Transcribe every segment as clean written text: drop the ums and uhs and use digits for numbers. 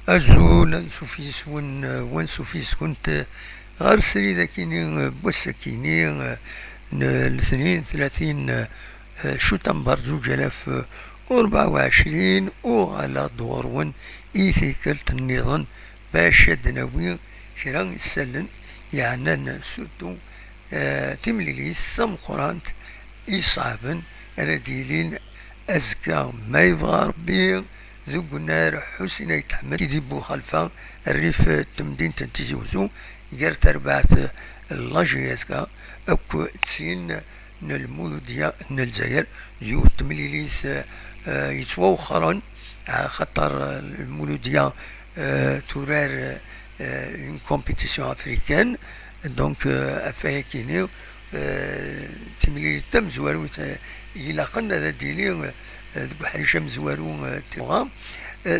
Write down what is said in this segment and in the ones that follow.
أزول سوفيس ون سوفيس كنت غير سريدة كيني بوسكيني الاثنين ثلاثين شتنبر 2024 وعلى دور إيثيكلت النظام باش دناوي كرا يسلن يعني سدو تمليليس ثمقرانت إصابن رديلين أزكى ما يبغى ربي ذو قنار حسين يتحمل يديبو خلفا الريف تمدين تنتجوزو غير تربعت اللاجي أزكى أكو تسين المولودية الجزائر يو تمليليس يتوخرن خطر المولودية تورار une compétition africaine donc افاكيني تملي تم زوارو الى قلنا ذا ديلي بحريشه مزوارو تيغام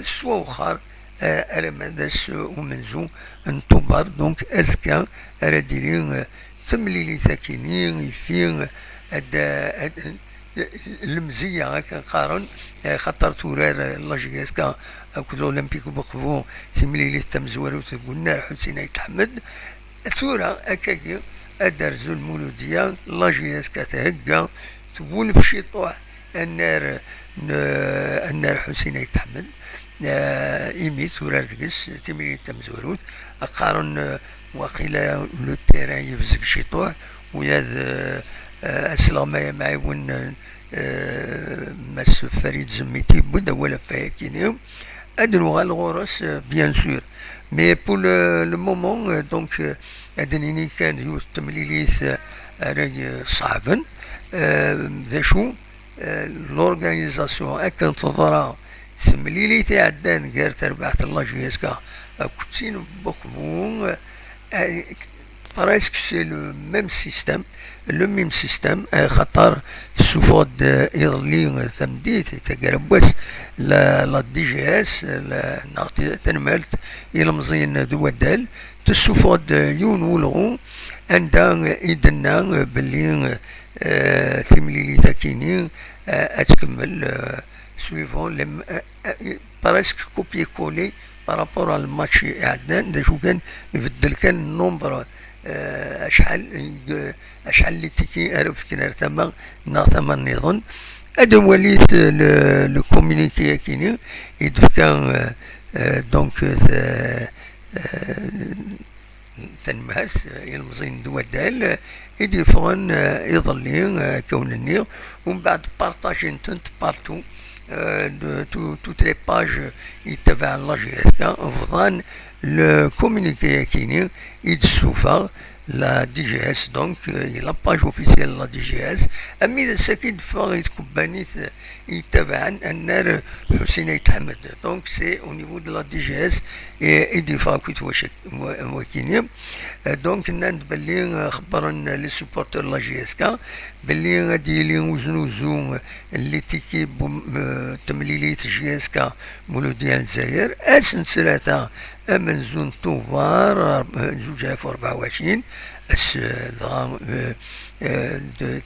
سوا وخار ارمدس ومنزو انتوبر دونك ازكا رديلي تملي ثاكيني في المزيه هكا قارن خطر تورار لاجيسكا اكو الاولمبيك بقفو تملي تمزورو تقولنا حسين يتحمد ثورة اكاكي ادرزو المولوديه لاجيسكا تهكا تقول في شي طوح النار حسين يتحمد ايمي ثورة تقس تملي تمزوروت قارن وقيلا لو تيران يفزك شي طوح وياذ اسلامي معاون مس فريد زميتي بدا ولا فاكينيو ادنو الغورس بيان سور مي بور لو مومون دونك ادنيني كان يوث تمليليس راي صعبا ذا شو لورغانيزاسيون اكن تضرا تمليلي تعدان غير تربعت الله جيسكا كنتين بخمون presque c'est le même système خطر سوفود يضلي تمديت تقربس لا دي جي اس نعطي تنملت يلمزين دوادال تسوفود يون ولغو عندها إدنا باللي تمليلي تاكيني أتكمل سويفون لم برسك كوبي كولي بارابور على الماتش عدنان دا شو كان يبدل كان النومبر اشحال اللي تيكي عرف كي نرتمى نعتمى النظام ادم وليت لو كومونيكي كيني يدفكا دونك تنمهس يلمزين دوادال يديفون يظلين كونني ومن بعد بارطاجين تنت بارتو toutes les pages يتبع لاجيسكا فضان le communiqué كيني يتسوفا لا دي جي اس دونك لا باج اوفيسيال لا دي جي اس امي اذا ساكن فا يتكبانيت يتبعن النار حسين يتحمد دونك سي او نيفو دو لا دي جي اس ايدي فا كويت وكيني دونك ناند باللي خبرنا لي سوبورتور لا جي اس كا باللي غادي لي وزنوزو اللي تيكي تمليليت جي اس كا مولوديه الجزائر اسن ثلاثه من زون طوفار 2024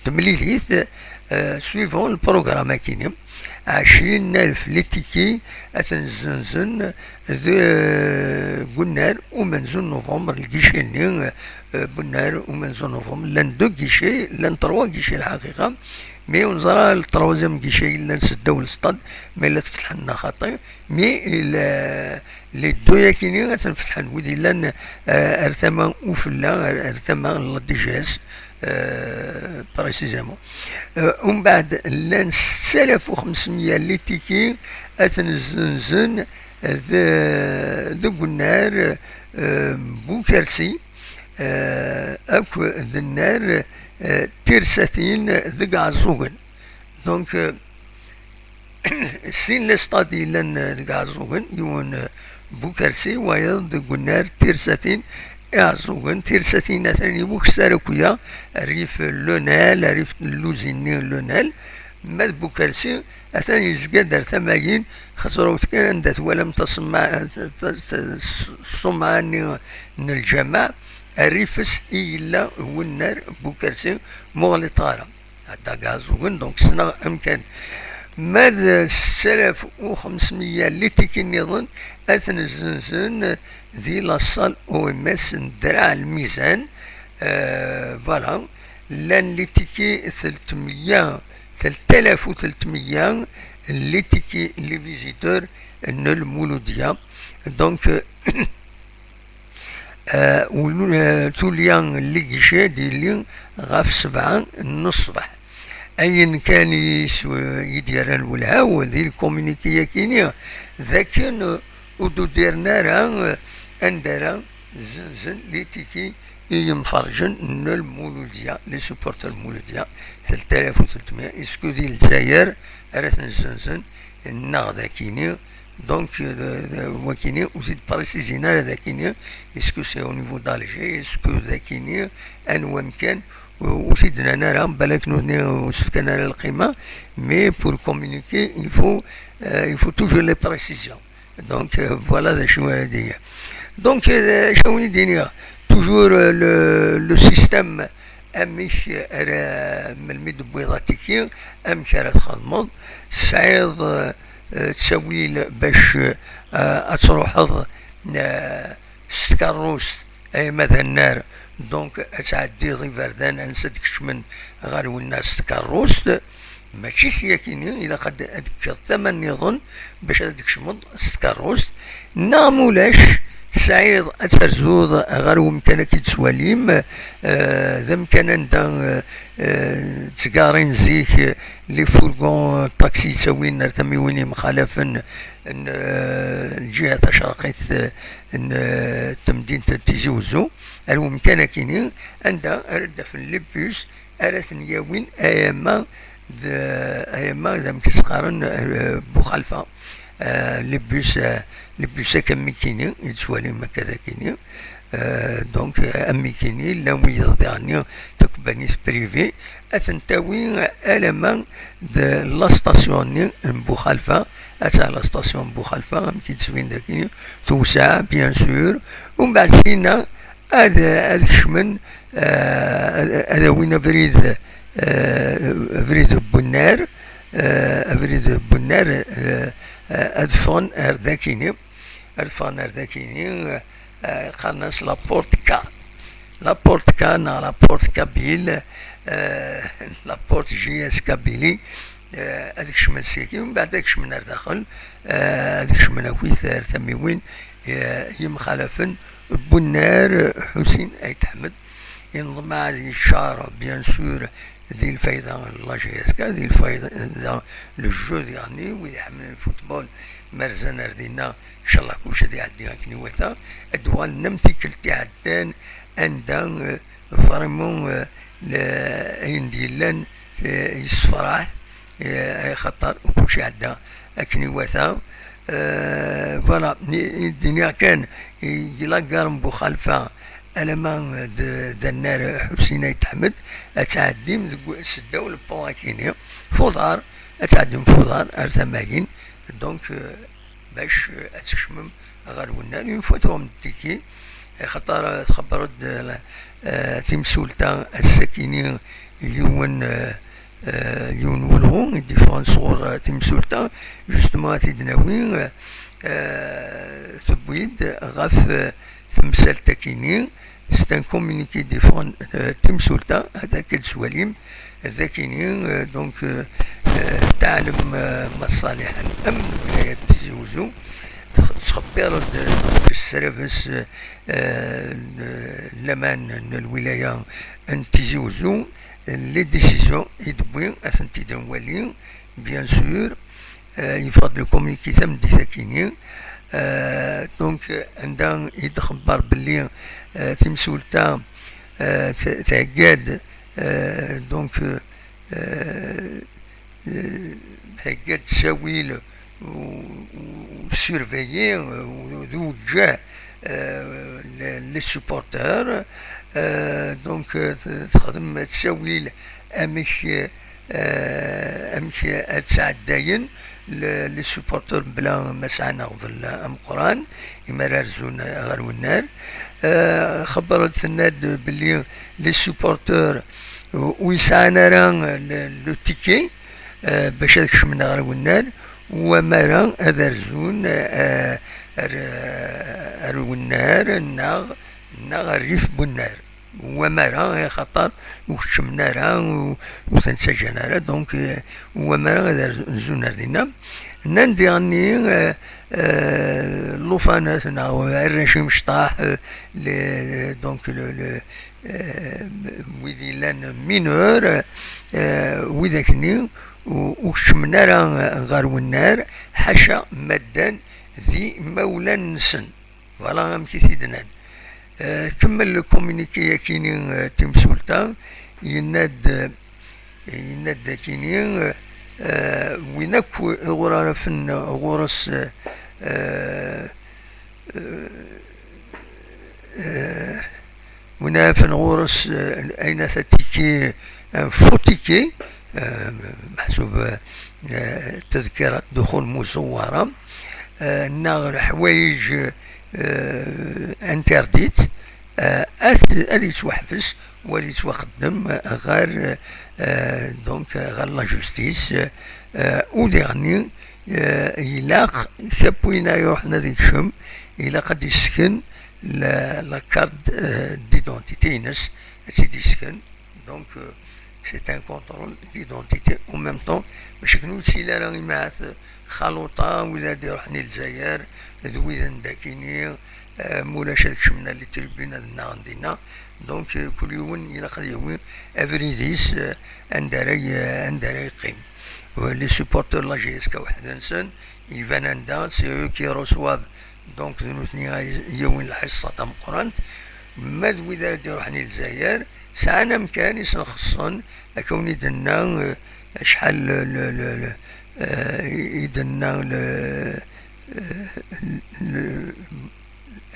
تمليليت سويفون البروغرام كيني 20,000 لتيكي أتنزنزن قلنا ومنزون نوفمبر الكيشيني بنار ومنزون نوفمبر لان دو كيشي لان تروا كيشي الحقيقة مي ونزرا التروازيام كيشي لان سداو السطاد مي لا تفتح لنا خاطي مي لي دويا كيني غتنفتح ودي لان ارتما وفلا ارتما دي جي اس بريسيزامون ومن بعد لان 6500 اللي تيكي اتنزنزن ذو قنار بوكرسي اكو ذنار تيرساتين ذو عزوغن دونك سين لستادي لان ذو عزوغن يون بوكرسي ويض ذو قنار تيرساتين عزوغن تيرساتين ثاني بوكساركويا ريف لونال ريف اللوزيني لونال مال بوكرسي أثاني يزقدر ثماين خسروا كان عندها ولم تصمع صمعني من الجماع الريفس إلا هو النار بوكرسي مغلطارة هذا غازوغن دونك سنا أمكان ماذا 6500 اللي تيكي نظن اثن الزنزن ذي لاصال او ام اس ندرع الميزان فوالا لان اللي تيكي 3300 اللي تيكي لي فيزيتور المولودية دونك توليان اللي كيشا ديالي غاف 7 الصباح اين كان يدير الولها ذي الكومينيكيه كينيا ذاك ودو ديرنا راه اندرا زنزن لي تيكي يمفرجن المولوديه لي سوبورتر المولوديه 3300 اسكو ديال الجزائر راه نزنزن النغدا كيني دونك وكيني وزيد بريسيزينا هذا كيني اسكو سي او نيفو دالجي اسكو ذا كيني انو مكان وسيدنا نرى بالك وسكنا القيمه مي بور كومونيكي il faut toujours les précisions donc voilà ذا شنو هذه دونك شنو يديني toujours le système اميش راه ملمي دبويضاتيكي امش راه تخدمض سعيد تسويل باش تروحض ستكروست اي مثلا النار دونك تعدي ضي فردان انسى تكشمن غير والناس تكروست ماشي سياكيني الا قد اذكر ثمن يظن باش تكشمض ستكروست نامولاش سعيد اترزوض غير ومكان كي تسواليم ذا مكان انت تقارين زيك لي فورغون طاكسي تسوين نرتمي ويني مخالفا الجهة الشرقية تمدينة تيزي وزو الممكن كيني عندها رد في اللبوس أرثن يوين أيما ذا مكسقارن بخلفة لبوس كمي كيني يتسوالي مكذا كيني دونك امي كيني لو يضيعني تكبانيس بريفي اتنتاوي المان د لا ستاسيون بوخالفه اتا لا ستاسيون بوخالفه كي تسوين داكيني توسع بيان سور ومن بعد سينا هذا الشمن هذا وين فريد بنار فريد بنار ادفون ارداكيني قناص لابورت كا نا لابورت كابيل لابورت جي اس كابيلي هذاك الشمن سيكي ومن بعد هذاك الشمن داخل هذاك الشمن اكويث ثميوين يمخالفن بنار حسين ايت احمد ينضم على الشارع بيان سور ذي الفايدة لا جي اس كا ذي الفايدة لو جو يعني ويحمل الفوتبول مرزان ردينا ان شاء الله كلشي يعدي كنيوتا الدوال نمتي كلتي عدان عندها فريمون اين ديالان يصفراه اي خطر وكلشي عدها كنيوتا فوالا الدنيا كان يلاقى بخلفه المان النار حسين يتحمد اتعدي سداو البون كينيا فودار اتعدي فودار ارثماكين دونك باش اتشمم غير والنار ينفوتهم التيكي خاطر تخبرت تيمسولتا الساكنين يون ولغون ديفرون صور تيمسولتا جوستمون تيدناوين تبويد غاف تمثال تاكينين سي ان كومونيكي ديفرون تيمسولتا هذا كتسواليم ذاكينين دونك تعلم مصالح الامن ولاية تيزي وزو تخبر في السيرفيس الامان الولاية ان تيزي وزو لي ديسيزيون يدوي اثن تيدان والي بيان سور يفرض لو كومونيكي ثم دي ساكينين دونك عندها يتخبر باللي تيمسولتا تعقاد دونك تعقاد تساويل وسيرفيي ووجه لي سوبورتور دونك تخدم تساويل امشي اتسعداين لي سوبورتور بلا مسعى ناخذ القران يمارزون غير والنار خبرت الناد باللي لي سوبورتور ويسعنا راه لو تيكي باش هذاك شمنا غير ونار ومرا هذا رزون الونار ناغ الريف بنار ومرا خاطر وشمنا راه وتنسجنا راه دونك ومرا هذا رزون ردينا نندي غني لوفانات ناغ الرشيم شطاح دونك ويدي لان مينور وذاكني وشمنا راه غار والنار حاشا مدان ذي مولا نسن فوالا امشي سيدنا كمل الكومونيكي كيني تيمسولتا يناد كيني وينك غورا فن غورس ونافن غورس اين ثتيكي فوتيكي محسوب تذكرة دخول مزورة ناغ حوايج انترديت اللي توحبس واللي توخدم غير دونك غير لا جوستيس وديرني يلاق كابوينا يروح ناديك شم إلا قد يسكن لا كارت ديدونتيتي ناس سيدي يسكن دونك c'est un contrôle d'identité en même temps باش كنو تسيلا راني معاث خلوطة ولا يروح للجزائر ذويذن داكيني مولاش هذاك شمنا اللي تربينا لنا عندنا دونك كل يوم إلا قد يوم افريديس انداري يقيم لي سوبورتور لا جي اس كا واحد انسان يفان اندا سي او كي روسواب دونك نوثني يوم الحصة تاع القران ما ذوي يروح للجزائر ساعنا مكان يسنخصن كوني دنا شحال يدنا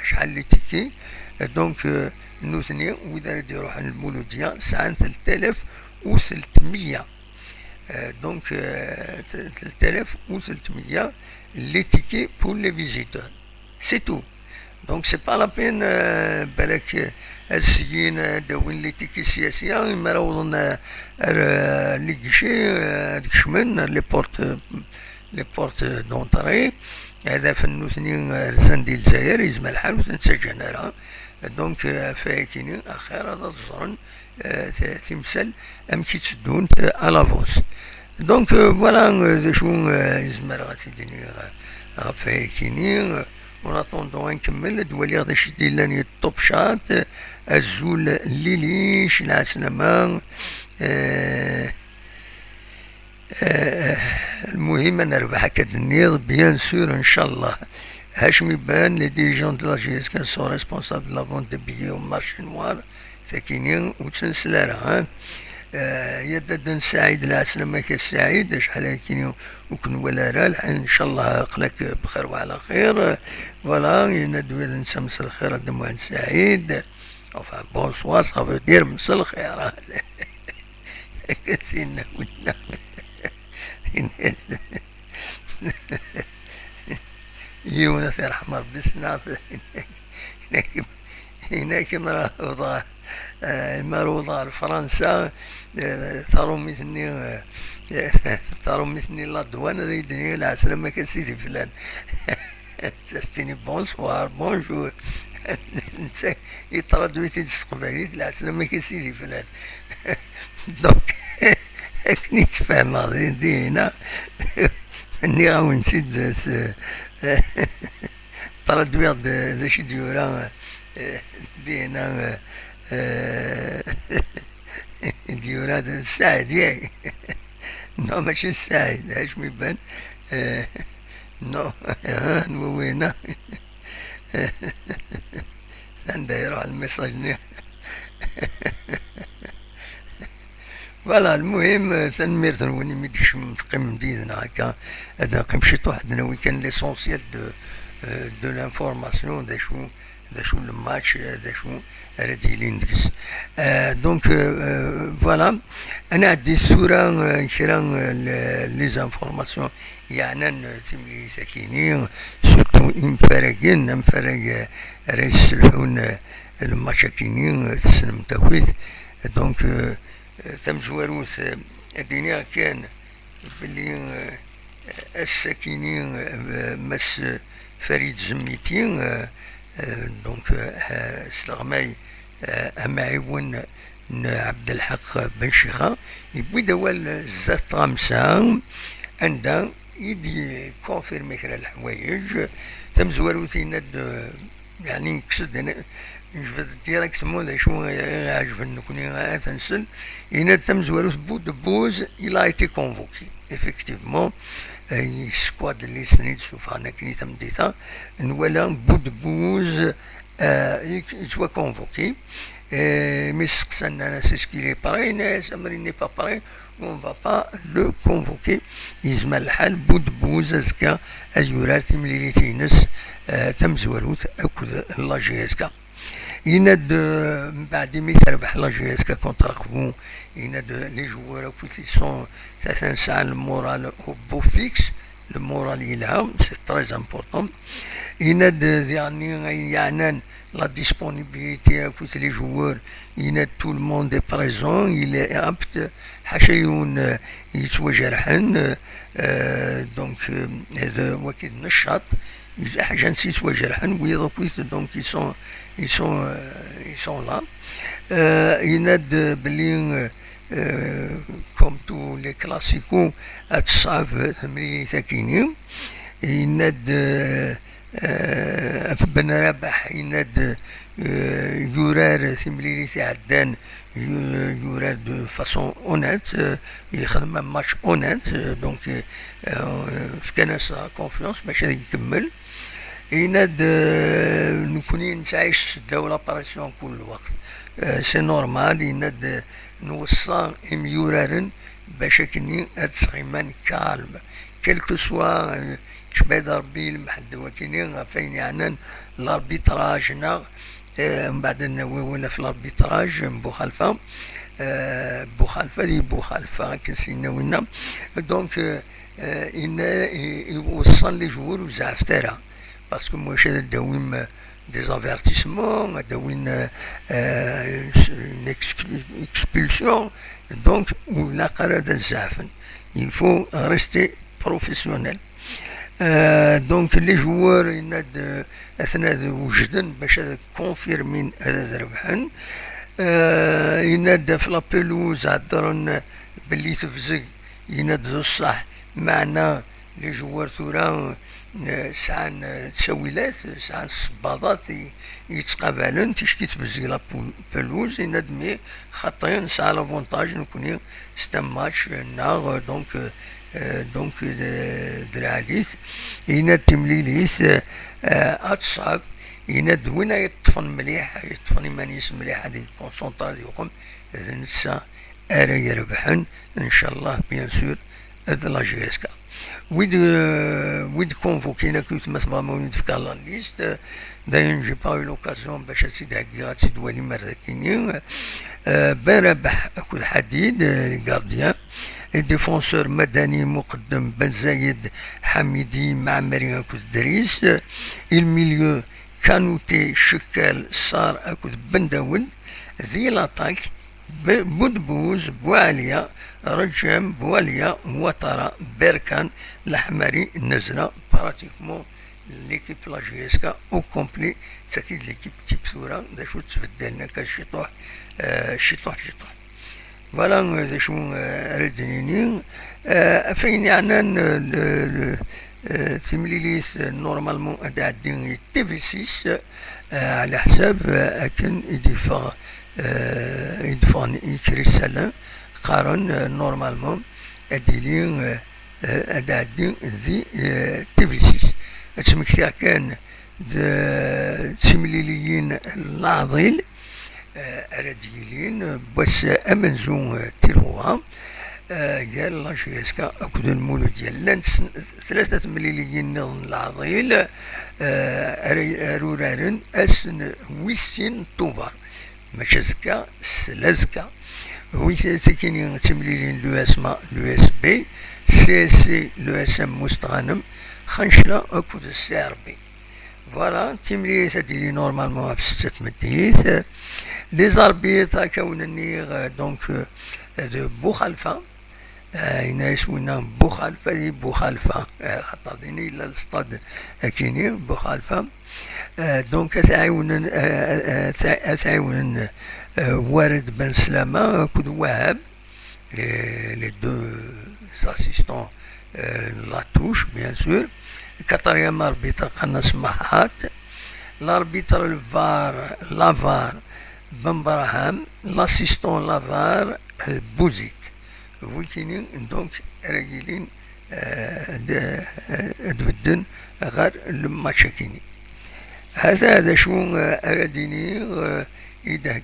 شحال لي تيكي دونك نوثني وإذا يروح للمولودية ساعة 3300 دونك 3300 لي تيكي بور لي فيزيتور سي تو دونك سي با لا بين بالك السيين داوين لي تيكي سياسية ما راوضنا لي كيشي هاديك شمن لي بورت دونطري هذا فنوثني رزان ديال الجزائر يزمى الحال وتنسجن راه دونك فايكيني اخيرا هذا الزرن تمثال امشي تسدون الافونس دونك فوالا ذا شو يزمر غاتيديني فايكيني ونطوندو نكمل دوالي غدا شدي لاني الطوب شات الزول ليليش العسلامة المهم انا نربح هكا النيض بيان سور ان شاء الله هاشمي بان لي ديريجون دو لا جي اس كان سو ريسبونسابل دو لا فونت دو بيي او مارشي نوار ساكنين وتنسلارا يدد سعيد العسلامة كالسعيد شحال كاين وكن ولا راه ان شاء الله قلك بخير وعلى خير فوالا ينادو نسمس الخير دموع سعيد enfin bonsoir ça veut dire مساء الخير كتسينا ولا يونس يرحم ربي سناط هناك مرة فرنسا ثارو مثني لا دوان يدني العسلامة كسيدي فلان تستيني بونسوار بونجور انت يطردو تستقبلي العسلامة كسيدي فلان دونك كني تفهم هذه هنا اني غاو نسيد طرد بيض ذا شي ديورا دي هنا ديورا السعد ياك نو ماشي السعيد اش ميبان نو وينا عندها يروح الميساج فوالا المهم تنمير ثنوني ميديش متقيم ديدنا هكا هذا قمشيت وحدنا وين كان ليسونسيال دو لانفورماسيون دا شو الماتش دا شو راديلين ديكس دونك فوالا انا عندي الصورة كرا لي زانفورماسيون يعني تملي ساكنين سورتو مفرقين مفرق رئيس الحون الماتش كاينين تسلم تاويت دونك تم زواروث الدنيا كان بلي الساكنين مس فريد زميتين دونك سلغماي أمعيون عبد الحق بن شيخة يبوي دوال الزات غامسة عندها يدي كونفيرمي كرا الحوايج تم زواروتين يعني كسد انا نجبد ديريكتمون ذا شو عجب نكوني تنسل إن تم زواروت بود بوز il a été convoqué effectivement سكواد اللي سنيد شوف انا كني تم ديتا نولا بود بوز يتوا كونفوكي mais c'est ce qu'il est pareil, Samri n'est pas pareil, on ne va pas le convoquer. يزمل الحال بود بوز أزكا أزورات مليليتينس تم زواروت أكد لا جي اس كا يناد من بعد ما تربح لا جي اس كا كونت راكبو يناد لي جوار أكد لي سون ثلاثة ساعة المورال أو بو فيكس المورال يلها سي تريز امبورطون يناد يعني يعنان la disponibilité à écouter les joueurs, tout le monde est présent, il est apte, حشيون يتوا جرحن donc وكيد نشاط حاجة يتوا جرحن ويضبط donc ils sont là يناد بلي comme tous les classicos أتصعب ثمري ثاكيني يناد بن ربح يناد يورار ثمليلي عدان يورار دو فاسون اونيت يخدم ماتش اونيت دونك كان كونفيونس باش يكمل يناد نكوني نتعيش داو لاباريسيون كل وقت سي نورمال يناد نوصل يورارن باش كني اتسغيمان كالم كلكو سوا كبيد ربي المحد وكيني فين يعني الاربيتراج من بعد ولا في الاربيتراج بوخالفه بوخالفه كنسينا وينا دونك يوصل لي جوور وزعف ترى باسكو موش داوين des avertissements, une expulsion, donc la carrière de Zafen. Il faut rester professionnel. دونك لي جوار يناد اثناء وجدن باش كونفيرمين هذا ربحن يناد في لابيلوز عذرن باللي تفزق يناد الصح معنا لي جوار ثورا ساعة تسويلات ساعة الصباطات يتقابلن تشكي تفزق لابيلوز يناد مي خاطين ساعة لافونتاج نكوني ستان ماتش ناغ دونك دراعيث يناد تمليليث اتصعب يناد وين يطفن مليح يطفن يمانيس مليح هذه الكونسونطار يقوم هذا نسا ارا يربحن ان شاء الله بيان سور هذا لا جي اس كا ويد كونفوكينا كنت مثلا مولد في كالا ليست داين جي با لوكازيون باش تسيد هكا تسيد ولي مركيني بربح كل حديد غارديان ديفونسور مدني مقدم بن زايد حميدي معمري اكو دريس الميليو كانوتي شكال صار اكو بن داود ذي لاطاك بودبوز بواليا رجم بواليا وطرا بيركان الحماري نزله براتيكمون ليكيب لا جي اس كا او كومبلي تاكيد ليكيب تيب ثورا دا شو تفدلنا كشطوح شطوح فوالا ذا شو ردنيني فين يعني تمليليث نورمالمون هذا عندي تي في 6 على حساب اكن يدفع يكري السلام قارن نورمالمون اديلين هذا عندي ذي تي في 6 تسمكتها كان تمليليين العضيل راديلين بس امنزون تيلوها قال لا جي اس كا اكد المولو ديال لانت 3 مليليين العضيل رورارن اسن ويسين طوبار ماشي زكا سلازكا ويتكيني تمليلين لو اسما لو اس بي سي لو اس ام مستغانم خنشلا اكد السي ار بي فوالا تمليليت هادي نورمالمون في 6 مديت لي زاربيط كونني دونك بوخالفه هنا يسمونا بوخالفة بوخالفة خاطر ديني إلا السطاد كيني بوخالفة دونك تعاون وارد بن سلامة كود وهاب les deux assistants la touche bien sûr quatrième arbitre قناص محات l'arbitre الفار لافار بن براهام l'assistant لافار بوزيت ويكينين دونك راجلين تبدن غير الماتش كيني هذا شو أراديني إذا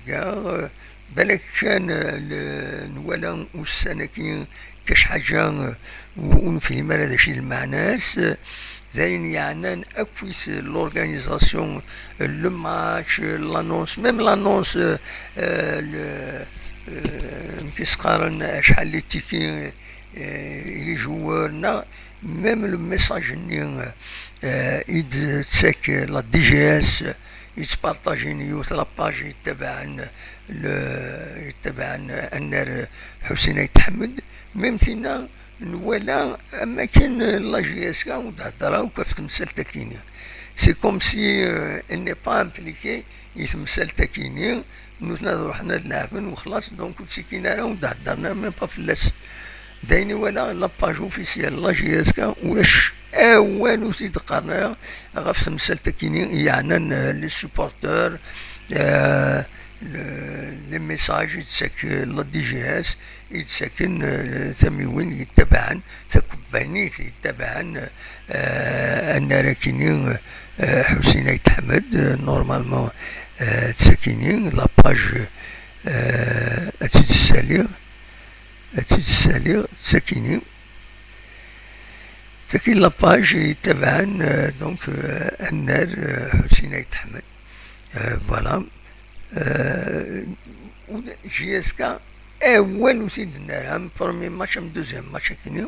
بالك كان نولا والسنكين كاش حاجة ونفهم هذا الشيء المعناس زين يعني أكويس لورغانيزاسيون لو ماتش لانونس ميم لانونس تسقارن شحال لي تيكي لي جوارنا ميم لو ميساج ني إد تساك لا دي جي اس يتبارطاجين يوث لاباج يتبعن النار حسين يتحمد ميم فينا نولا أماكن لا جي اس كا وتهضرا وكيف تمثل تكيني سي كوم سي il n'est pas impliqué يتمثل تكيني نوثنا روحنا نلعبن وخلاص دونك تسكينا راه وتهضرنا ميم با فلاس دايني ولا لاباج اوفيسيال لا جي اس كا ولاش أول تيتقارنا غاف تمثل تكيني يعني لي سوبورتور لي ميساج يتساك لا دي جي اس يتساكن ثميوين يتبعن ثكبانيت يتبعن أن راكينين حسين يتحمد نورمالمون تساكينين لاباج أتيت السالير تساكينين تساكين لاباج يتبعن دونك النار حسين يتحمد فوالا جي اس كا اول وسيد النار برومي ماتش دوزيام ماتش كيني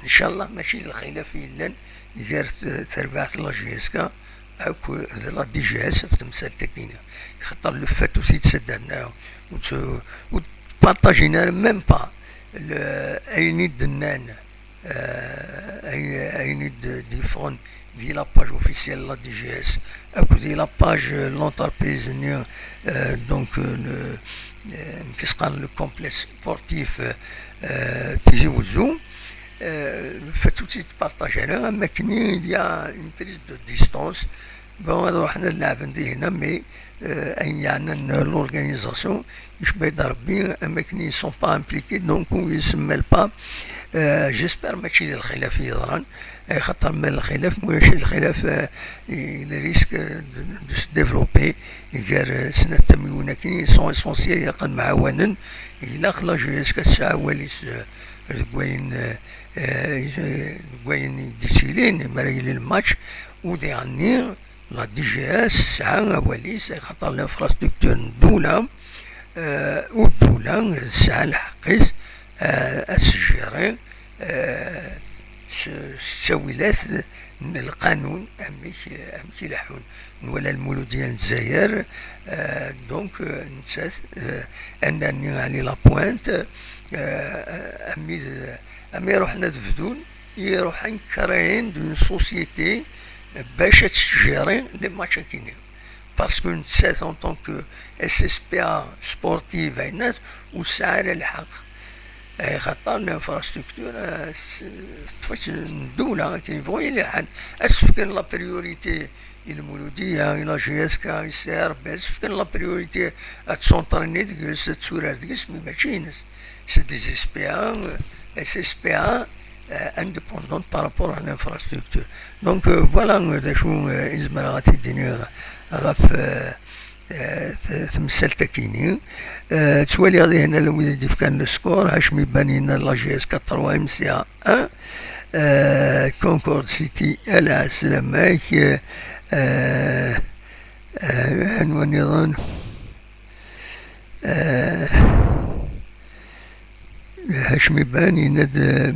ان شاء الله ماشي الخلاف الا ديال تربيعة لا جي اس كا اكو لا دي جي اس في تمثال تكيني خاطر لو فات وسيد سدنا وتبارطاجينا ميم با ايني دنان ايني ديفون دي لاباج اوفيسيال لا دي جي اس اكو دي لاباج لونتربريز دونك كيسقان لو كومبلكس سبورتيف تيجي وزو فتوتي تبارطاج هنا اما كني ديا اون بريز دو ديستونس بون روحنا نلعب ندي هنا مي اين يعني لورغانيزاسيون يشبه ربي اما كني سون با امبليكي دونك يسمى با جيسبر ماشي ديال الخلاف يضران خاطر من الخلاف ماشي الخلاف ريسك دو سو ديفلوبي غير سنة تميونا كاين سون اسونسيال يقد معاونا الى خلا جي اس كتسعى وليس كوين ديتشيلين مرايل الماتش ودي عني لا دي جي اس ساعة وليس خاطر الانفراستركتور الدولة والدولة ساعة الحقيس السجيرين السويلات القانون أمشي لحون ولا المولود ديال الجزائر دونك نسات أنني علي لابوانت أمي روحنا دفدون يروح نكرين دون سوسيتي باش تسجيرين لي ماتش كيني باسكو نسات ان طونك اس اس بي ا سبورتيف عينات وسعر الحق خاطر الانفراستركتور تفاش الدولة كيبغيو يلحن اسفكن لا بريوريتي المولودية إلى جي اس كا يسير بس فكن لا بريوريتي اتسونطريني ديكس تسورار ديكس مي ماشي ناس سي دي اس بي ا اس اس بي ا indépendante par rapport à l'infrastructure. Donc voilà دا شو إزمر غاتي الدنيا غاف تمثل تكيني تسوالي غادي هنا لو يدي كان السكور هاشمي بانينا لا جي اس 4 ام سي ا كونكورد سيتي على سلامك عنوان نظام هاشمي بانينا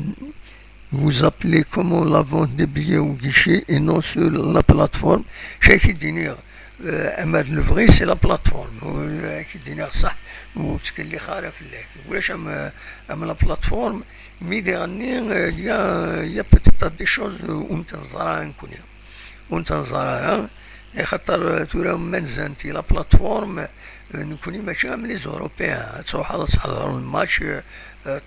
vous appelez comment la vente des billets au guichet et non sur la plateforme شي كيديني اما الفغي سي لا بلاتفورم كيديني صح وتكلي خارة فلاك ولاش ام لا بلاتفورم مي دي غني يا بوتيت دي شوز وانت نزرعها نكوني وانت نزرعها خاطر تورا منزنتي لا بلاتفورم نكوني ماشي من لي زوروبيان تروح هذا تحضر الماتش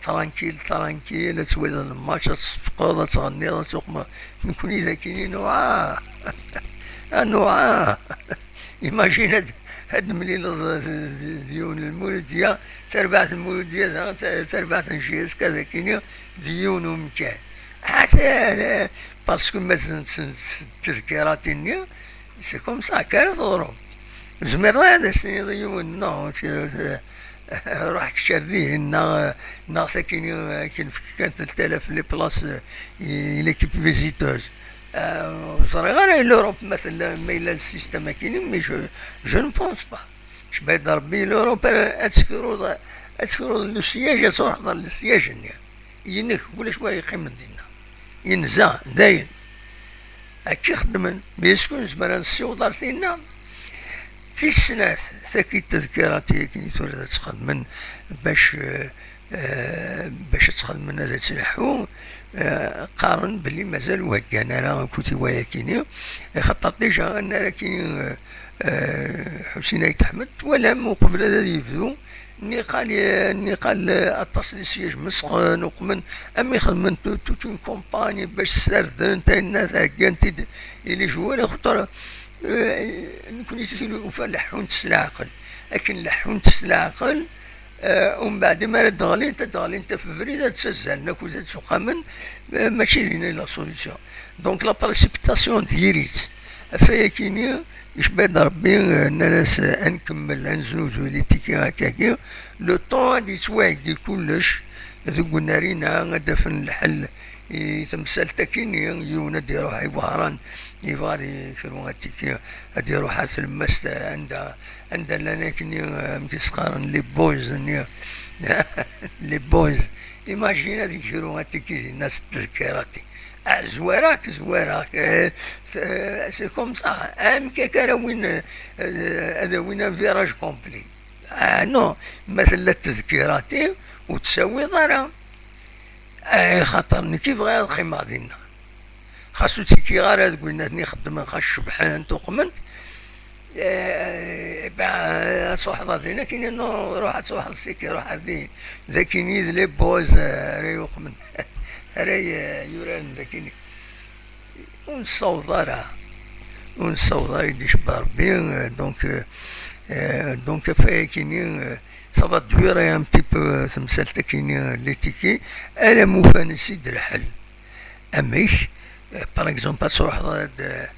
ترانكيل تولي الماتش تصفقد تغني تقوم نكوني ذاكيني نوعا نوعا ايماجين هاد مليل ديون المولودية تربعت المولودية تربعت نجيز كذا كيني ديون ومكان حتى باسكو ما تذكيراتني سي كوم سا كانت تضرب زمير هذا سني ديون نو راح شرديه نا ساكن كانت 3000 لي بلاص ليكيب فيزيتوز صراحة غير لوروب مثلا مايلة السيستم كاين مي جو نبونس با شباب ربي لوروب تذكروا لو سياج تروح حضر للسياج ينك ولا شويه يقيم دينا ينزع داين هكي خدمن بيسكن زمان نسيو دار فينا في السنات ثاكي التذكيرات كي تولد تخدمن باش تخدمن هذا تلحو قارن بلي مازال وهكان انا كنت وياكيني خاطر ديجا انا كاين حسين ايت احمد ولا من قبل هذا يفدو نقال اتصل السياج مسخن وقمن امي خدمن توت اون كومباني باش سردن تا الناس هكا اللي جوال خاطر نكون يسيلو فلحون تسلاعقل لكن لحون تسلاعقل ومن بعد ما تغلي انت في فريده تسزلنا كوزا تسوق من ماشي زينه لا سوليسيون دونك لا بريسيبيتاسيون ديريت فيا كيني يشبه ربي الناس نكمل نزوزو لي تيكي هكاكي لو طون غادي يتواعد كلش ذوك نارينا غادا في الحل تمثال تاكيني يونا ديرو هاي بهران يبغى يكرو هاتيكي غادي يروح حاس المست عندها لنا كني متسقارن لي بويز لي بويز ايماجين هادي يكرو هاتيكي الناس تذكيراتي زويراك سي كوم سا ام كيكا وين هذا وين فيراج كومبلي نو مثل التذكيراتي وتساوي ضرا خاطرني كيف غير الخيمة ديالنا خاصو تيكي غير هذوك الناس نخدم خاص شبحان تقمنت صح ضرينا كاين روح تروح السيكي روح هذي ذاكيني لي بوز راي يقمن راي يوران ذاكيني ونصوضها يديش بربي دونك فاي كاينين صافا دويرا ان بتي بو تمثال كاينين لي تيكي انا موفانسي د الحل اميش باغ اكزومبل تروح هذا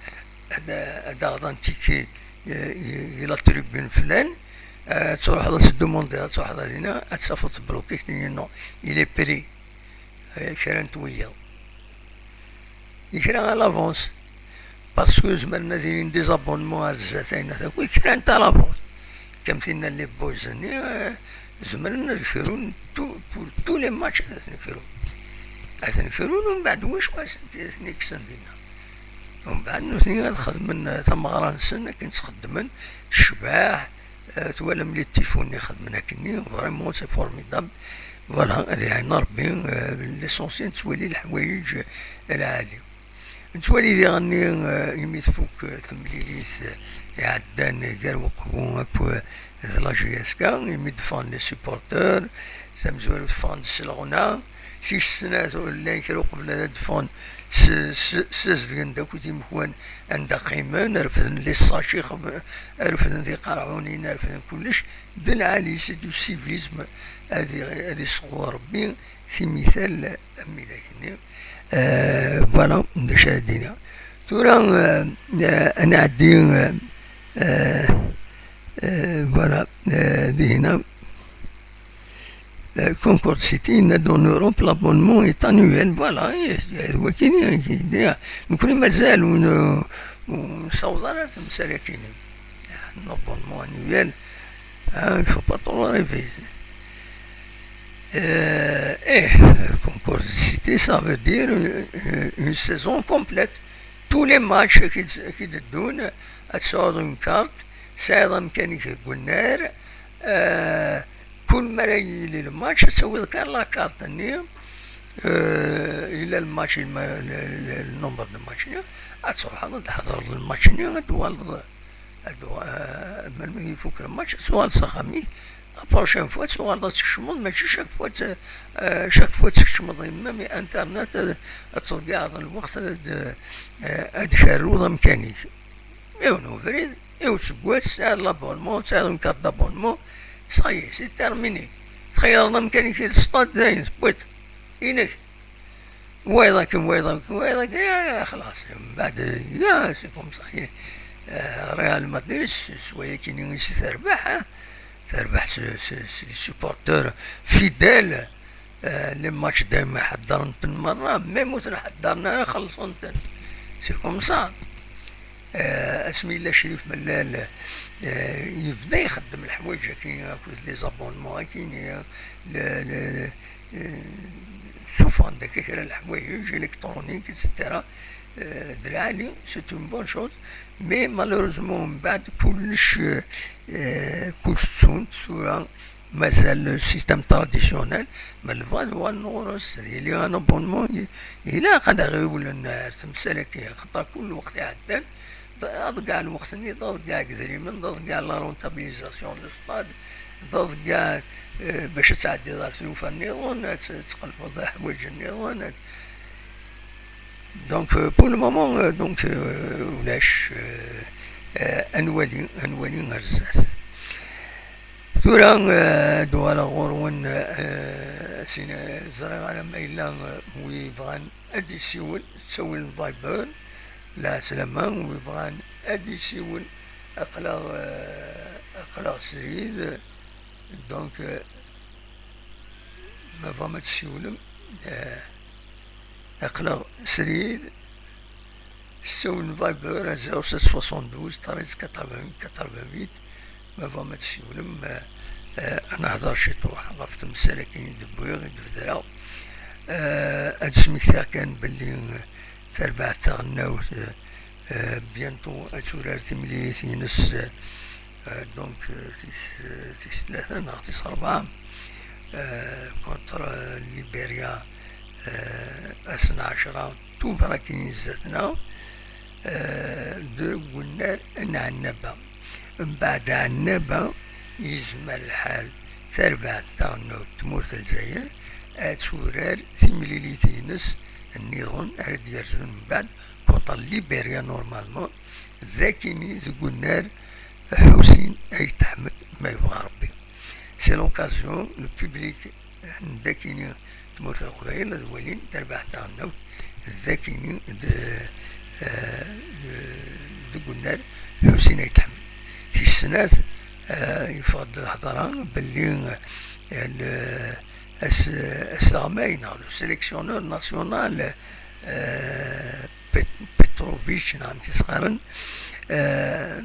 غدا تيكي الى تريبين فلان تروح هذا تدوموندي تروح هذا هنا تصافو تبلوكي كاين نو الي بري كرانت ويا يكرا على لافونس باسكو زعما دايرين ديزابونمون الزاتين هذاك يكرا تاع لافونس كمثلنا لي بوزني زعما نفيرون بور تو لي ماتش نفيرون ومن بعد واش نيكسن دينا ومن بعد نثني نخدم ثم غران سنة كنت خدمن الشباح توالى ملي التيفون خدمنا كني فريمون سي فورميدابل فوالا يعني ربي ليسونسيال تولي الحوايج العالية نتولي دي غني يميت فوق تمليليت يعدان كاع وقفو بو لا جي اس كا يميت فان لي سوبورتور سامزوالو فان السلغنا 6 سنوات ولا كانوا قبل هذا دفون سازدقن داك تيمكوان عندها قيمة نرفدن لي ساشي نرفدن دي قرعوني نرفدن كلش دن عالي سيدو سيفيزم هادي سقوا ربي في مثال أمي ذاك فوالا نداش هادينا تورا أنا عندي فوالا دي هنا Concord City dans l'Europe l'abonnement est annuel voilà هو كاين نكون مازال ونصوضنا تمثال كاين l'abonnement annuel il faut pas trop rêver Concord City ça veut dire une saison complète tous les matchs qui تدون تصور une carte ساعة مكانك قلنا كل مرة يلي الماتش تسوي كان لاكارت النية الى الماتش النمبر دو الماتش تروح تحضر الماتش دوال من يفوك الماتش سؤال سخامي بروشين فوا سؤال تشمض ماشي شاك فوا تشمض مي انترنت تلقى هذا الوقت ادشارو مكانيك يونو فريد يو سكواس لابونمون ساعد كارت دابونمون صاي سي تيرميني تخير مكانيك السطاد داين بويت إنك ويضاك يا خلاص بعد يا سيكم صحيح ريال مدريد شويه كي تربح سيبورتور فيدال للماتش دايما حضرنا مرة ميمو حضرنا خلصنا سيكم صا اسمي الله شريف ملال يبدا يخدم الحوايج كاين ياكل لي زابونمون كاين شوف عندك كثير الحوايج الكترونيك اكسترا درالي سي اون بون شوز مي مالوروزمون من بعد كلش كلش تسون مازال السيستم تراديسيونيل مالفان هو النورس اللي انا بونمون الى قد غيقول الناس مسالك خطا كل وقت يعدل ضد كاع الوقت اللي ضد كاع كزريمن ضد كاع لا رونتابيليزاسيون دو ستاد ضد كاع باش تعدي ظرف النظام تقلب حوايج النظام دونك بور لو مومون دونك ولاش انوالي غزات ثورا دوالا غورون سينا زرع على ميلان ويبغان ادي سيول تسوي الفايبر لا سلامة ويبغان ادي سيول اقلا سريد دونك ما فما تسيولم اقلا سريد سون فايبر 0672 13 88 ما فما تسيولم انا هضر شي طروح غفت مسالكين دبويغ دفدرا هاد سميكتا كان باللي تربع تغناوت بيانتو اتورار تمليث ينس دونك تيس ثلاثة ناغ تيس أربعة كونتر ليبيريا أسنى عشرة تو براكين زاتنا دو قلنا أن عنبا من بعد عنبا يزمى الحال تربع تغنو تموت الجزائر أتورار تمليليت ينس النظام هاد يرزون من بعد كونتر ليبيريا نورمالمون ذاكيني ذو قلنا حسين أي تحمد ما يبغى ربي سي لوكازيون لو بوبليك ذاكيني تموت القبائل الأولين تربح تاع النوت ذاكيني دو قلنا حسين أي تحمد في السنات يفضل الهضرة باللي السلامين لو سيليكسيونور ناسيونال بيتروفيتش نعم تسخرن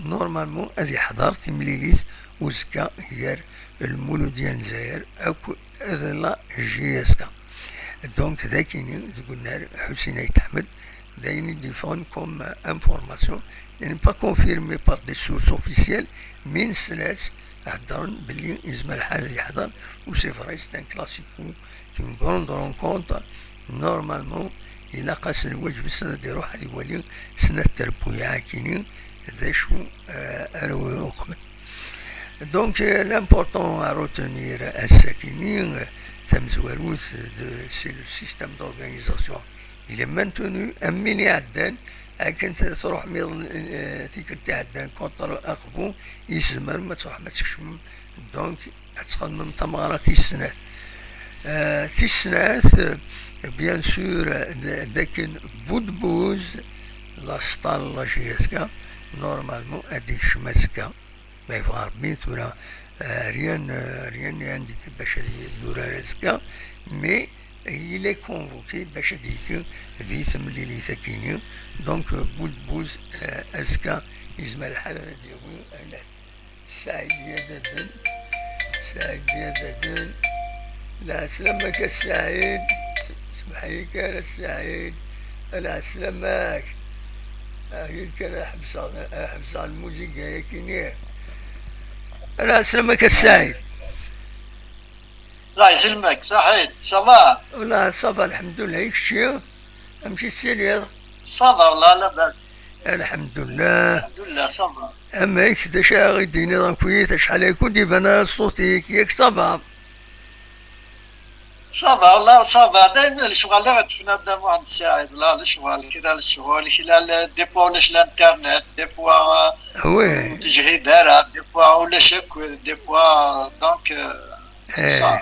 نورمالمون هذه حضر تمليليت وزكا هي المولود ديال الجزائر او لا جي اس كا دونك ذاكيني قلنا حسين يتحمد دايني ديفون كوم انفورماسيون يعني با كونفيرمي بار دي سورس اوفيسيال من سنات هضرن باللي يزمى الحال اللي حضر و سي فري سي ان كلاسيكو اون غروند رونكونتر نورمالمون الى قاس الواجب السنه ديرو حالي ولي سنه تربويا كيني ذا شو اروي وقمت دونك لامبورطون ا روتونير الساكنين تمزوروت سي لو سيستيم دورغانيزاسيون il est maintenu امني عدان كنت تروح ميض تيكرتي عدان كونتر اقبو يسمر ما تروح ما تكشم دونك تخدم تمغرة تيسنات تيسنات بيان سور داك بودبوز لا ستال لا جيسكا نورمالمون هاديك شماسكا ما يبغى ربي تولا ريان عندك باش يدور راسكا مي il est convoqué باش ديك ذي تمليلي ساكيني دونك بودبوز اسكا يزمى الحالة ديالو انا سعيد يا دادن لا سلامك السعيد سمحيك يا السعيد لا سلامك كان احبس على الموسيقى يا كينيه لا سلامك السعيد الله يسلمك صحيت صافا. ولا صافا الحمد لله يكشي. امشي السير. صافا والله لا بأس. الحمد لله. الحمد لله صافا. اما يكس دشا غيديني رانكويت شحال يكون ديفانا صوتيك ياك صافا. صافا والله صافا دايما الشغل اللي غتفنا بدا واحد الساعد لا الشغل كذا الشغل خلال دي فوا ولاش الانترنت دي فوا وي. تجهيد دارها دي فوا ولا شك دي فوا دونك اه. صا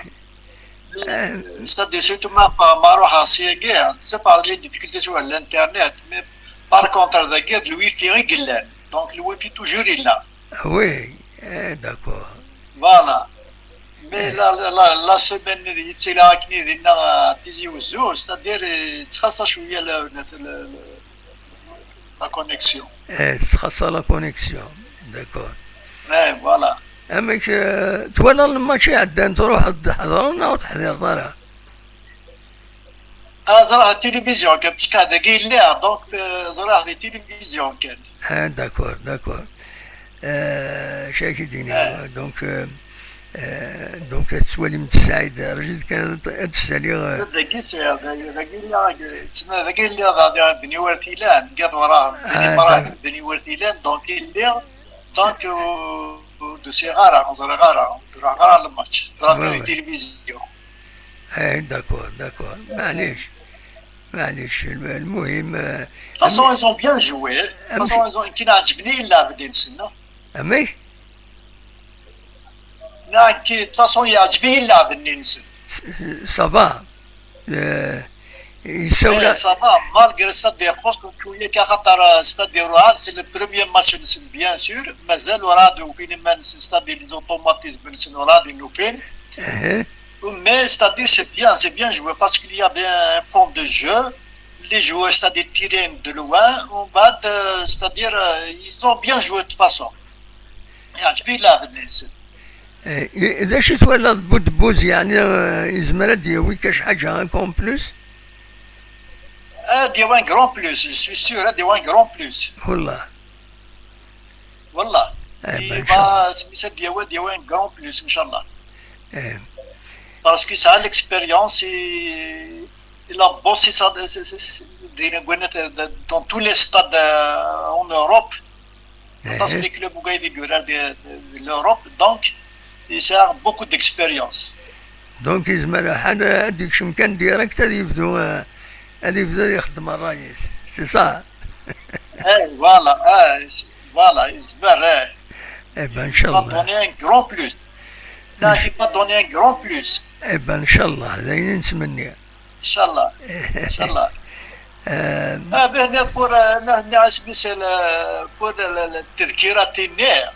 c'est-à-dire surtout ما روح كاع بزاف على لي ديفيكولتي تاع الانترنت مي بار كونتر ذا كاع الوي في غير قلان دونك الوي في توجور يلا وي. اه داكور. فوالا مي لا سيمين اللي يتسيلا كني دينا تيجي وزوج c'est-à-dire تخصص شويه لا كونيكسيون. اه تخصص لا كونيكسيون. داكور. اي فوالا. اماك تولى الماتش عدان تروح تحضر لنا وتحضر دارها. زراه التلفزيون كان باش كان كاين ليها دونك زراه التلفزيون كان. داكور داكور. شاكي ديني دونك دونك تسوالي متسعد رجل كانت تسالي. داكي سير داكي اللي غادي بني ورثيلان قاد وراه بني ورثيلان دونك اللي دونك دوسي غارة نزور غارة نروح غارة الماتش زراه التلفزيون. داكور داكور معليش معليش المهم. De toute façon, ils ont bien joué. De toute façon, ils ont كي عجبني الا بدي نسنى. امي نعم كي de toute façon يعجبني الا بدي نسن. صافا يسوي. صافا مالغري سا دي خوس شويه كخاطر ستادير هذا سي لو بروميير ماتش نسن بيان سور مازال ورادو فين ما نسن ستادير لي زوتوماتيزم نسن ورادو نوفين. Mais c'est-à-dire c'est bien joué parce qu'il y a bien un fond de jeu. Les joueurs, c'est-à-dire tirés de loin, c'est-à-dire ils ont bien joué de toute façon. يعجبني اللاعب الناس. إذا شفت ولا بوز يعني يزمر ديوي كاش حاجة كوم بلوس. ديوان غران بلوس جو سوي سيور ديوان غران بلوس. والله. والله. يبقى سميتها ديوان غران بلوس إن شاء الله. Parce que ça a l'expérience et il a bossé ça dans tous les stades en Europe, dans les clubs de l'Europe, donc il a beaucoup d'expérience. Donc يزمر حنا هذيك شمكان ديريكت هذه يبدو يخدم الرئيس سي صح. فوالا يزمر. ان شاء الله. donner un grand plus. لا j'ai pas donné un grand plus. ان شاء الله هذا نتمنى. ان شاء الله ان شاء الله. هنا بور ناس مثل بور التذكيرات النير.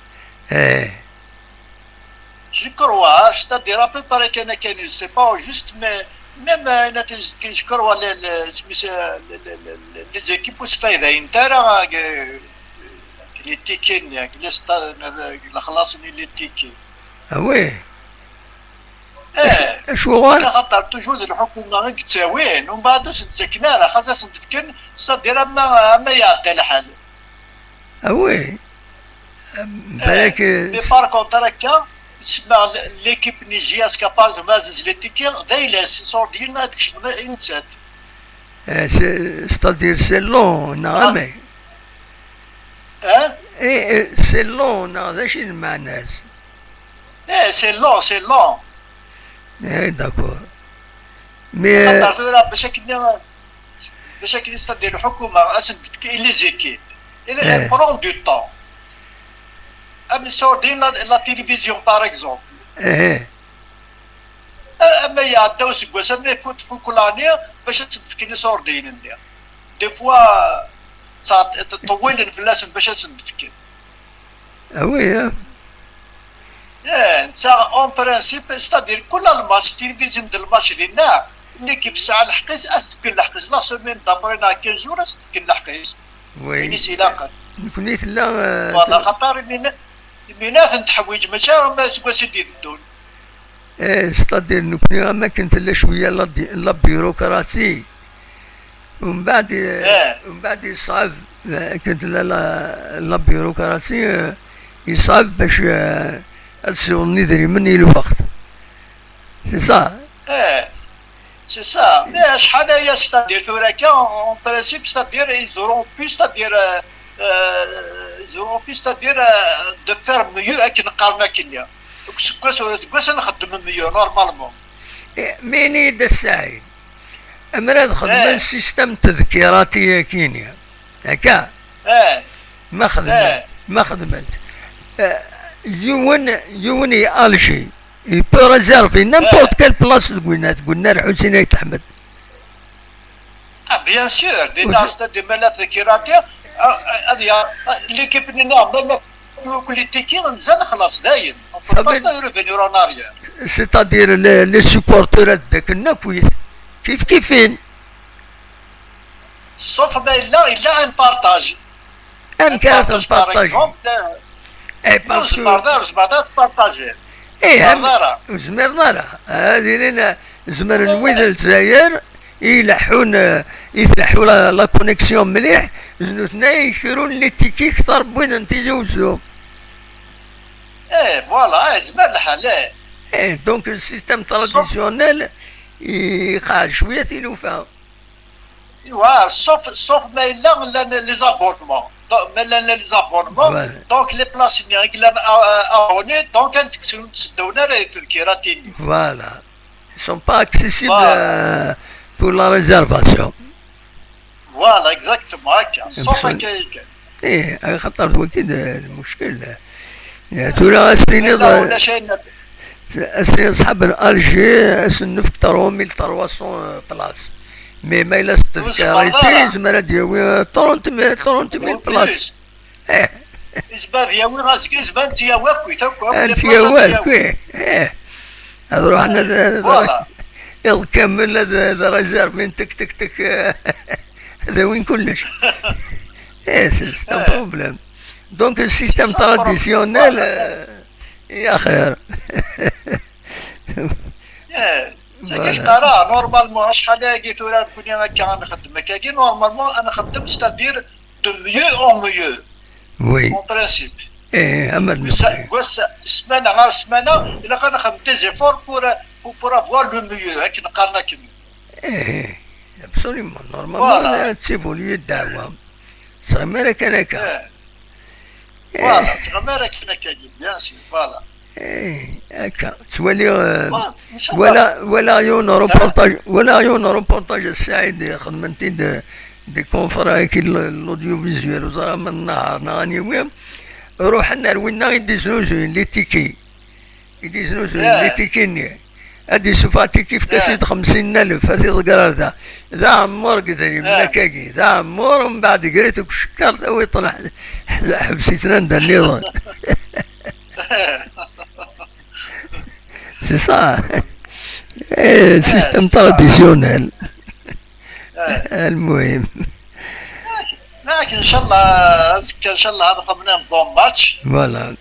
Je crois, c'est-à-dire à peu près qu'il y a c'est pas juste, mais même je crois les équipes où se fait les tickets, les خلاص les tickets. Ah oui. شغل خاطر توجور الحكومه غير تساوين ومن بعد نسكنا راه خاصها تفكن صدير ما يعدى الحال. وي بالك بار كونتر هكا تسمع ليكيب نيجيا سكابال مازال لي تيكي دايلاس صور ديالنا هادشي انسات. ستادير سي لون نعم. اي سي لون هذا شي المعنى. سي لون. داكور. مي خاطر باش كنستدير الحكومه اصلا تفكي لي زيكيب الى برون دو طون. ام سوردين لا تيليفزيون باغ اكزومبل. اما يعداو سكواس اما يفوت كل انيا باش تفكي لي سوردين ندير. دي فوا طويل الفلاس باش تفكي. وي. انت اون برانسيب ستادير كل الماتش التلفزيون ديال الماتش ديالنا ليكيب ساعه الحقيس تفكر الحقيس لا سيمين دابرينا 15 جور تفكر الحقيس. وي سيلاقه كنيت لا والله خاطر بينات نتحويج ماشي ما سكواس يدير الدول. ستادير نكوني ما كنت لا شويه لا بيروقراسي ومن بعد يصعب كنت لا بيروقراسي يصعب باش الشغل ندري مني الوقت سي سا. C'est ça. Mais شحال هي c'est-à-dire تراكا en principe c'est-à-dire ils auront pu c'est-à-dire de faire mieux أكن قارنا كنيا. كواش نخدم mieux normalement. ميني دا السعيد أمراد خدمن سيستم تذكيراتي كينيا هكا ما خدمت يوني ألجي يبو ريزيرفي نيمبورت كال بلاص قلنا الحسين عيد أحمد. بيان سور دي ناس دي مالات ذكيراتي هذه ليكيب لنا كل تيكي نزل خلاص دايم باش ريفينيور اون اريير. سيتادير لي سوبورتور داك النكويت كيفين سوف ما الا ان بارطاج ان كانت بارطاج اي باسكو بعدا تبارطاجي زمرنا هذه لنا زمر نويد الجزائر يلحون لا كونيكسيون مليح زنوتنا يشيرون لي تيكي كثر بوين نتيجوزو. فوالا زمر الحال. دونك السيستم تراديسيونيل يقع شويه تيلوفا. ايوا سوف ما الا لي زابونمون لي زابونمون دونك لي بلاص اللي غير ابوني دونك تسدونا الكيراتيني. فوالا سون با اكسيسيبل pour la réservation. Voilà, exactement هكا صوف هكا. خاطر وكيد المشكل تولى اسني صحاب الجي اسن فكترهم 1300 بلاص مي ما الا تذكرتي زعما دياوي 30 بلاص. زبان دياوي غاسكي زبان تياوي انت يا واكي هذا روحنا يلا كمل هذا ريزيرفين تك تك تك هذا وين كلش. سيستم بروبليم دونك السيستم تراديسيونيل يا خير. كيف ترى نورمالمون شحال هاكي تورا كوني هكا غنخدم هكاكي نورمالمون انا خدمت ستادير دو ميو اون ميو. وي اون برانسيب. اما سمانه غير سمانه الا كنخدم دي زيفور pour avoir le mieux هاك نقارنا كمية. ابسوليومون نورمالمون تسيفولي الدعوة صغيرة كان هكا. فوالا صغيرة كان هكا بيان سور فوالا. هكا تولي ولا عيون روبورتاج السعيد خدمتي دي كونفرا هاكي الاوديو فيزيوال وزرا من النهار نغني ويهم روحنا لوينا يديسنوزو لي تيكي يديسنوزو لي تيكيني هادي سوفاتي كيف كاسيد 50,000 هادي القرار ذا عمور قدري ملاكاكي ذا عمور ومن بعد قريتك شكرت او يطلع حبسيتنا ندير النظام. سي صا سيستم تراديسيونيل. المهم لكن ان شاء الله ان شاء الله هذا خمنا بون ماتش. فوالا ان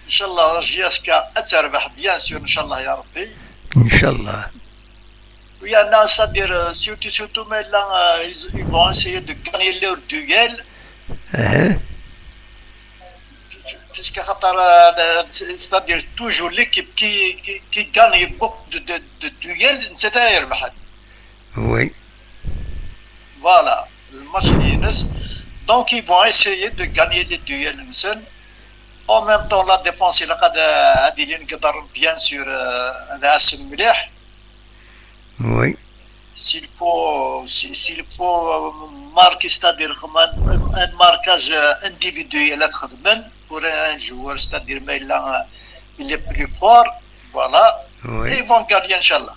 شاء الله جياسكا تربح بيان سور ان شاء الله يا ربي. ان شاء الله. ويا الناس تدير سيرتو ميلا ils vont essayer de gagner leur duel. Puisque خاطر c'est-à-dire toujours l'équipe qui gagne beaucoup de duels نتا يربح. Oui. Voilà, le match ينس. Donc ils vont essayer de gagner les duels نسن. En même temps la défense il قد هادي اللي نقدر بيان سور هذا اسم مليح. Oui. S'il faut marquer c'est-à-dire un marquage individuel à خدمن pour un joueur c'est-à-dire mais il est plus fort voilà. Oui. Et ils vont gagner inchallah.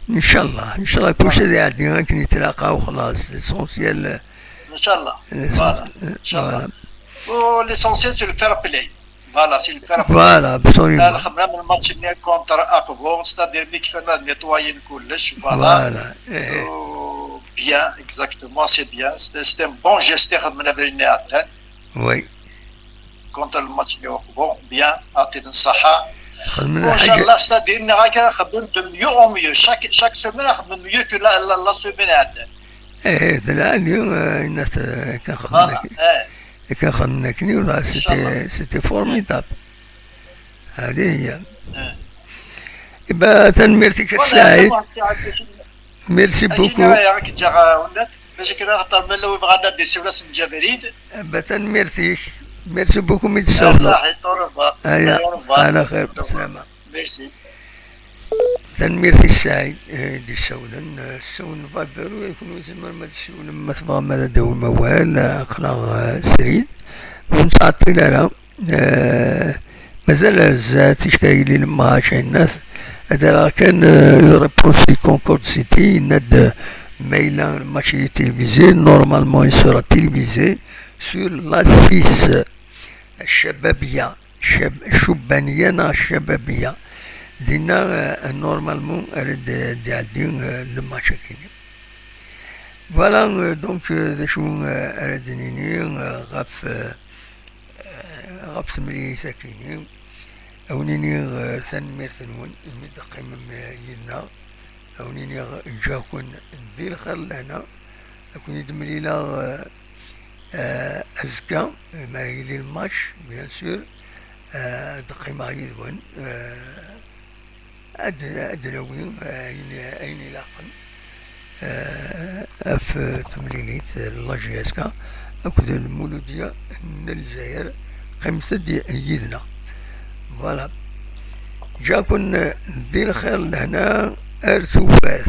ان شاء الله كل شيء قاعدين ممكن يتلاقى وخلاص ليسونسيال ان شاء الله. فوالا ان شاء الله. وليسونسيال سي لو فير بلاي. فوالا سي لو فير بلاي. فوالا ابسوليومون. خدمنا من الماتش اللي كونتر اكفون ستادير ملي كيفاش نيطوايين كلش. فوالا. بيان اكزاكتومون سي بيان سيتي ان بون جيست خدمنا بالنهار. وي. كونتر الماتش اللي اكفون بيان عطيت الصحة. خدمنا ان شاء الله c'est-à-dire اني غنخدم دو ميو اون ميو شاك سيمين نخدم ميو كو لا سيمين عندنا. اليوم الناس كان خدمنا كني ولا سيتي فورميدابل. هذه هي. إبا تنميرتك السعيد ميرسي بوكو باش كنا خاطر من الاول بغانا ندير سولاس الجبريد إبا تنميرتك ميرسي بوكو ميتسولو صحيح طوربا على خير بسلامة ميرسي تنميرتي السعيد دي سولا السون فابر ويكونوا زمان ما تسول ما تبغى ما داو الموال أخلاق سريد ونسعطي لها مازال تشكايلي لما شي الناس هذا كان يريبونسي كونكورد سيتي ند ميلان ماشي تلفزيون نورمالمون يسورا تلفزيون سور لا سيس الشبابية الشبانية الشبابية دينا نورمالمون اريد ديالدين المشاكل فوالا دونك شو اريد نيني غاف ثمري ساكنين او نيني ثان ميرثنون المدقيم يدنا او نيني جاكون دير خير لهنا اكون يدمري لا أزكى مريلي الماتش بيان سور دقيمة يدون أدنوين أين لاقن أف تمليليت لاجي أزكى أكد المولودية الجزائر خمسة دي يدنا فوالا جاكن دير خير لهنا أرثوفاث